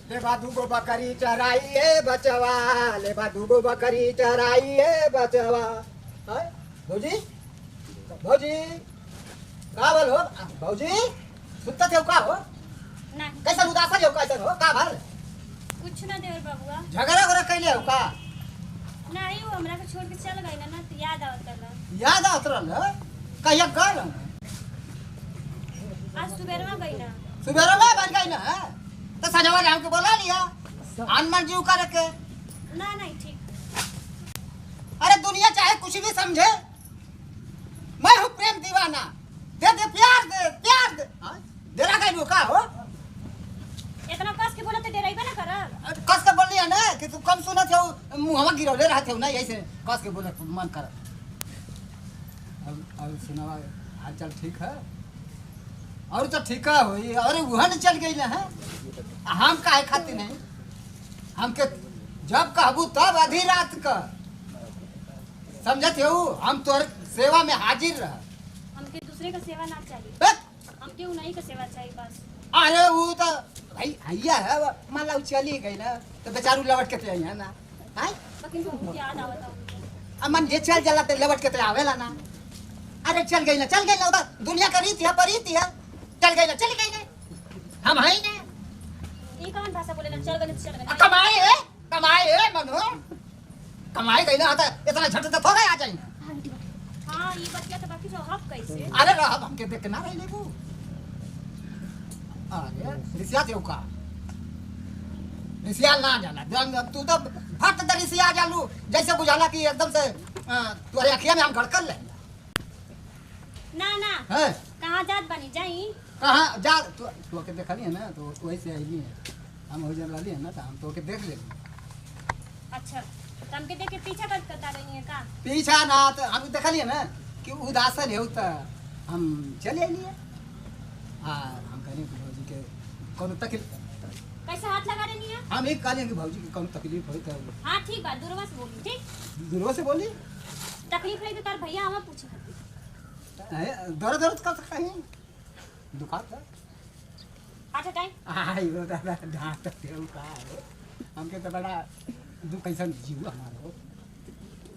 लेबा दूगो बकरी चराइए बचवा, लेबा दूगो बकरी चराइए बचवा। है भौजी, भौजी का बोल हो भौजी, सुत्ता थे का हो? नहीं कैसा उदासन हो, कैसा हो का भल? कुछ ना देवर बाबुआ। झगड़ा वगड़ा कैले हो का? नहीं वो हमरा के छोड़ के चल गई ना तो याद आवत रहा। याद आवत रहल कहिया कर आज सुबेरवा गई ना। सुबेरे में बन गई ना तो सजवा जाम के बोला लिया अनमन जीव कर के। ना नहीं ठीक। अरे दुनिया चाहे कुछ भी समझे, मैं हूँ प्रेम दीवाना। दे दे प्यार, दे प्यार दे। देरा गई का हो? इतना कस के बोलते दे रही बा ना कर। कस के बोल लिया ना कि तू कम सुनत हो, मुंहवा गिरौले रहते हो ना, ऐसे कस के बोले मन कर। अब सुनावा हालचाल ठीक है? और तो ठीक है होई। अरे वहन चल गई ना है, हम काहे खाती नहीं? हमके जब कहबू तब आधी रात का समझत हो, हम तोर सेवा में हाजिर रह। हमके दूसरे का सेवा ना चाहिए, बस। हमके उन्हीं का सेवा चाहिए बस। अरे वो तो भाई हैया है, मान लो चली गई ना तो बेचारू लवट के आई है ना। है लेकिन बहुत याद आवत है। अमन जे चल जला ते लवट के आवेला ना। अरे चल गई ना, चल गई ना, उधर दुनिया का रीत है, परीत है। चल गई ना, चली गई ना, हम है ना। ये कौन भाषा बोले ना चल गए तो चल गए। कमाए है मनो, कमाए गई ना आता इतना झट से थोड़ा आ जाए। हां ये बच्चा तो बाकी जो हक कैसे। अरे रह हमके देख के ना रही लेबू। अरे रिसिया देव का रिसिया ना जाना जंग तू तो फट दे रिसिया जालू, जैसे बुझाला कि एकदम से तोरे अखिया में हम गड़कर ले। ना ना है कहां जात बनी जाई? कहां जा तू के देखली है ना, तो वही से आईली है। हम हो जन रहली है ना, तो हम तो के देख ले। अच्छा तो हमके देख के पीछा करता रही है का? पीछा ना तो हम देखली है ना कि उदासन है, तो हम चले आईली है। हम कहली कि भौजी के कोनो तकलीफ, कैसे हाथ लगा रही है? हम एक कहली कि भौजी के कोनो तकलीफ होई तो। हां ठीक बात दूरवा से बोली ठीक। दूरवा से बोली तकलीफ रही तो तार भैया हमें पूछे खातिर। दर्द दर्द का कहीं दुखात है। अच्छा टाइम आई वो दादा डांट देऊ का है, हमके तो बड़ा दुख कैसन जीव हमारो।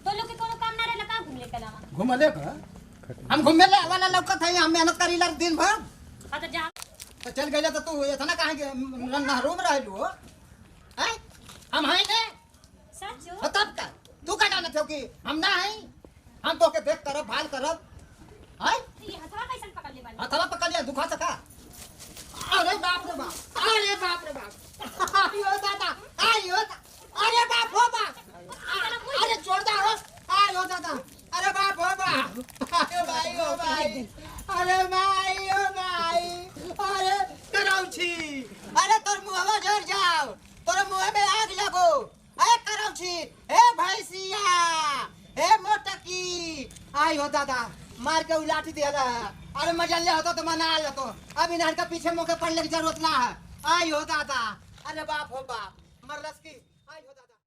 तो लोग के कोनो काम ना रहे लगा घूम ले के लावा। घुमले का हम घुमले वाला लौकत है, हम मेहनत करी ला दिन भर। हां तो जा तो चल गइला तो तू इतना काहे के नहरो में रहलू हो? हैं हम है ने सच हो? तब का तू का जानत हो कि हम ना है? हम तो के देख करब भाल करब। हैं ये हथवा कैसे पकड़ ले वाली? हथवा पकड़ लिया दुखा सका। अरे बाप रे बाप, अरे बाप रे बाप, आयो दादा, आयो अरे बाप हो बाप, अरे छोड़ दो हो, आयो दादा, अरे बाप हो बाप, अरे भाई हो भाई, अरे भाई हो भाई, अरे करौछी, अरे तोर मुंहवा झड़ जाओ, तोर मुंह में आग लगो, अरे करौछी, ए भैंसिया, ए मोटकी, आयो दादा, मार के उलाटी दिया। अरे मजा ले होता तो मना लेतो, अब इन्हार का पीछे मौके पड़ने की जरूरत ना है। आई हो दादा, अरे बाप हो बाप, मरलस की आई हो दादा।